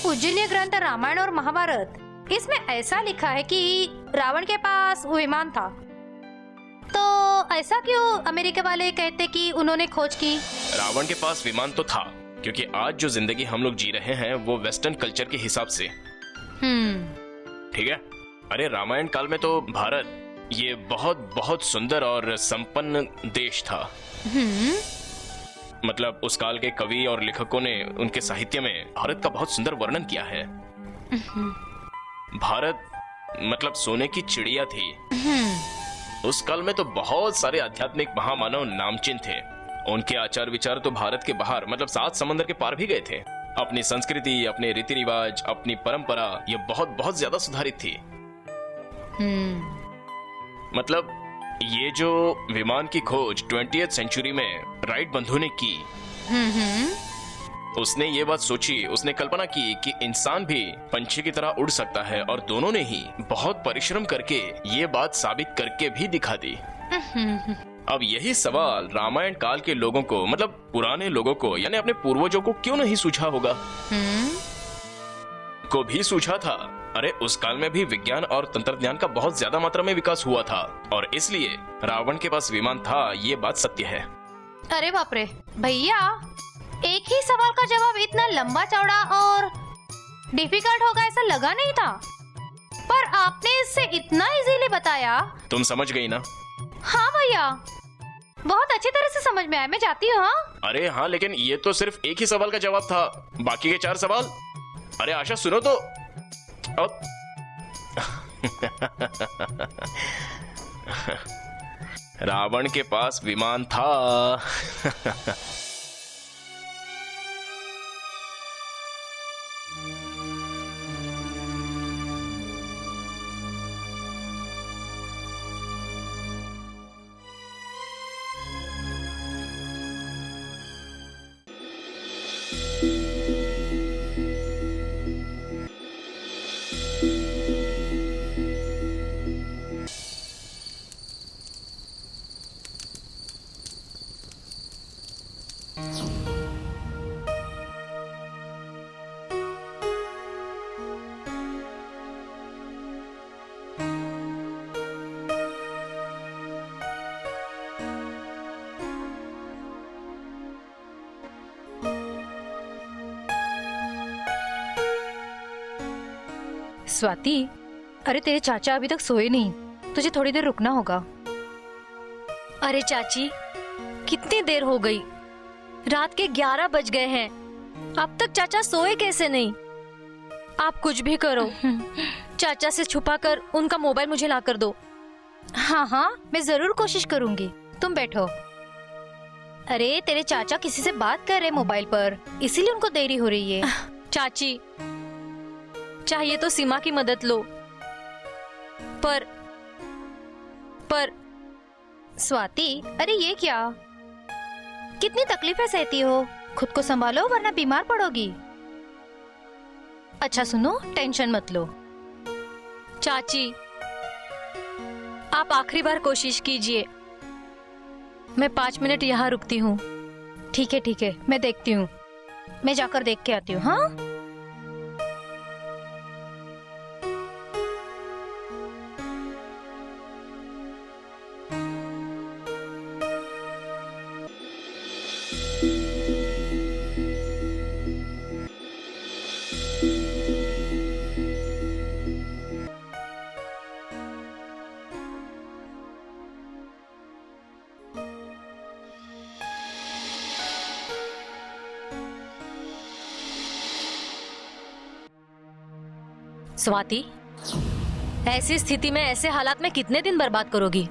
पूजनीय ग्रंथ रामायण और महाभारत, इसमें ऐसा लिखा है कि रावण के पास विमान था। तो ऐसा क्यों अमेरिका वाले कहते कि उन्होंने खोज की? रावण के पास विमान तो था, क्योंकि आज जो जिंदगी हम लोग जी रहे हैं वो वेस्टर्न कल्चर के हिसाब से। ठीक है। अरे रामायण काल में तो भारत ये बहुत बहुत सुंदर और संपन्न देश था। मतलब उस काल के कवि और लेखकों ने उनके साहित्य में भारत का बहुत सुंदर वर्णन किया है। भारत मतलब सोने की चिड़िया थी। उस काल में तो बहुत सारे आध्यात्मिक महामानव नामचीन थे। उनके आचार विचार तो भारत के बाहर मतलब 7 समंदर के पार भी गए थे। अपनी संस्कृति, अपने रीति रिवाज, अपनी परंपरा ये बहुत बहुत ज्यादा सुधारित थी। मतलब ये जो विमान की खोज 20th सेंचुरी में राइट बंधु ने की, उसने ये बात सोची, उसने कल्पना की कि इंसान भी पंछी की तरह उड़ सकता है, और दोनों ने ही बहुत परिश्रम करके ये बात साबित करके भी दिखा दी। अब यही सवाल रामायण काल के लोगों को मतलब पुराने लोगों को यानी अपने पूर्वजों को क्यों नहीं सूझा होगा? को भी सूझा था। अरे उस काल में भी विज्ञान और तंत्रज्ञान का बहुत ज्यादा मात्रा में विकास हुआ था, और इसलिए रावण के पास विमान था, ये बात सत्य है। अरे बाप रे भैया, एक ही सवाल का जवाब इतना लंबा चौड़ा और डिफिकल्ट होगा ऐसा लगा नहीं था, पर आपने इससे इतना इजीली बताया। तुम समझ गई ना? हाँ भैया, बहुत अच्छी तरह से समझ में आया। मैं जाती हूँ। हाँ? अरे हाँ, लेकिन ये तो सिर्फ एक ही सवाल का जवाब था, बाकी के 4 सवाल। अरे आशा सुनो तो। रावण के पास विमान था। स्वाति, अरे तेरे चाचा अभी तक सोए नहीं, तुझे थोड़ी देर रुकना होगा। अरे चाची, कितनी देर हो गई? रात के 11 बज गए हैं, अब तक चाचा सोए कैसे नहीं? आप कुछ भी करो, चाचा से छुपाकर उनका मोबाइल मुझे ला कर दो। हाँ हाँ, मैं जरूर कोशिश करूंगी। तुम बैठो। अरे तेरे चाचा किसी से बात कर रहे मोबाइल पर, इसीलिए उनको देरी हो रही है। चाची, चाहिए तो सीमा की मदद लो, पर स्वाति, अरे ये क्या? कितनी तकलीफें सहती हो, खुद को संभालो वरना बीमार पड़ोगी। अच्छा सुनो, टेंशन मत लो। चाची, आप आखिरी बार कोशिश कीजिए, मैं 5 मिनट यहाँ रुकती हूँ। ठीक है, मैं देखती हूँ, मैं जाकर देख के आती हूँ। हाँ स्वाति, ऐसी स्थिति में ऐसे हालात में कितने दिन बर्बाद करोगी?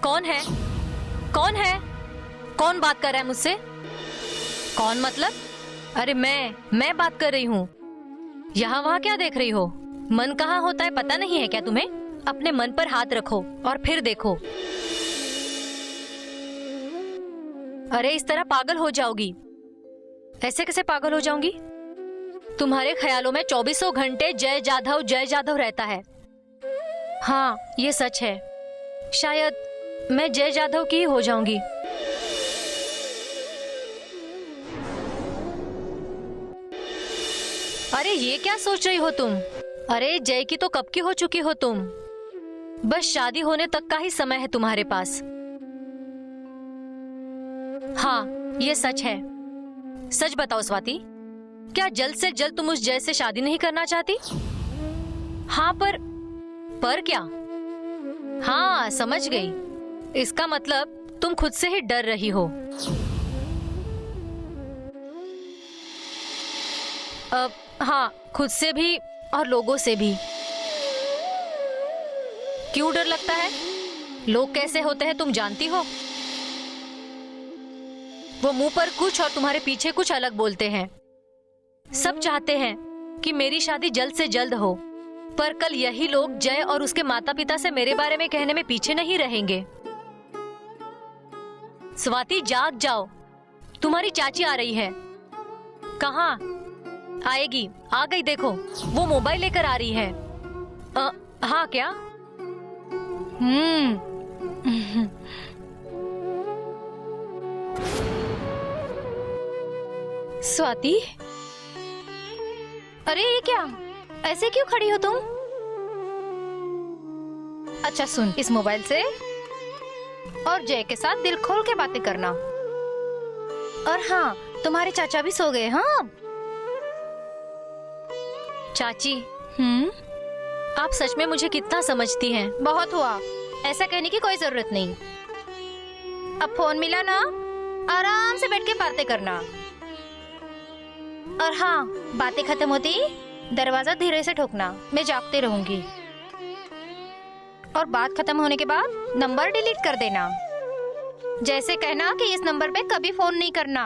कौन है? कौन बात कर रहा है मुझसे? कौन मतलब? अरे मैं बात कर रही हूँ। यहाँ वहाँ क्या देख रही हो? मन कहाँ होता है पता नहीं है क्या तुम्हें? अपने मन पर हाथ रखो और फिर देखो। अरे इस तरह पागल हो जाओगी। ऐसे कैसे पागल हो जाऊंगी? तुम्हारे ख्यालों में 24 घंटे जय जाधव रहता है। हाँ ये सच है। शायद मैं जय जाधव की ही हो जाऊंगी। अरे ये क्या सोच रही हो तुम? अरे जय की तो कब की हो चुकी हो तुम। बस शादी होने तक का ही समय है तुम्हारे पास। हाँ ये सच है। सच बताओ स्वाति, क्या जल्द से जल्द तुम उस जय से शादी नहीं करना चाहती? हाँ पर क्या? हाँ समझ गई। इसका मतलब तुम खुद से ही डर रही हो। हाँ खुद से भी और लोगों से भी। क्यों डर लगता है? लोग कैसे होते हैं तुम जानती हो? वो मुंह पर कुछ और तुम्हारे पीछे कुछ अलग बोलते हैं। सब चाहते हैं कि मेरी शादी जल्द से जल्द हो, पर कल यही लोग जय और उसके माता पिता से मेरे बारे में कहने में पीछे नहीं रहेंगे। स्वाति जाग जाओ, तुम्हारी चाची आ रही है। कहाँ आएगी? आ गई देखो, वो मोबाइल लेकर आ रही है। हाँ क्या? स्वाति, अरे ये क्या? ऐसे क्यों खड़ी हो तुम? अच्छा सुन, इस मोबाइल से और जय के साथ दिल खोल के बातें करना। और हाँ, तुम्हारे चाचा भी सो गए। हाँ चाची, आप सच में मुझे कितना समझती हैं। बहुत हुआ, ऐसा कहने की कोई जरूरत नहीं। अब फोन मिला ना, आराम से बैठ के बातें करना। और हाँ, बातें खत्म होती दरवाजा धीरे से ठोकना, मैं जागते रहूंगी। और बात खत्म होने के बाद नंबर डिलीट कर देना। जैसे कहना कि इस नंबर पे कभी फोन नहीं करना।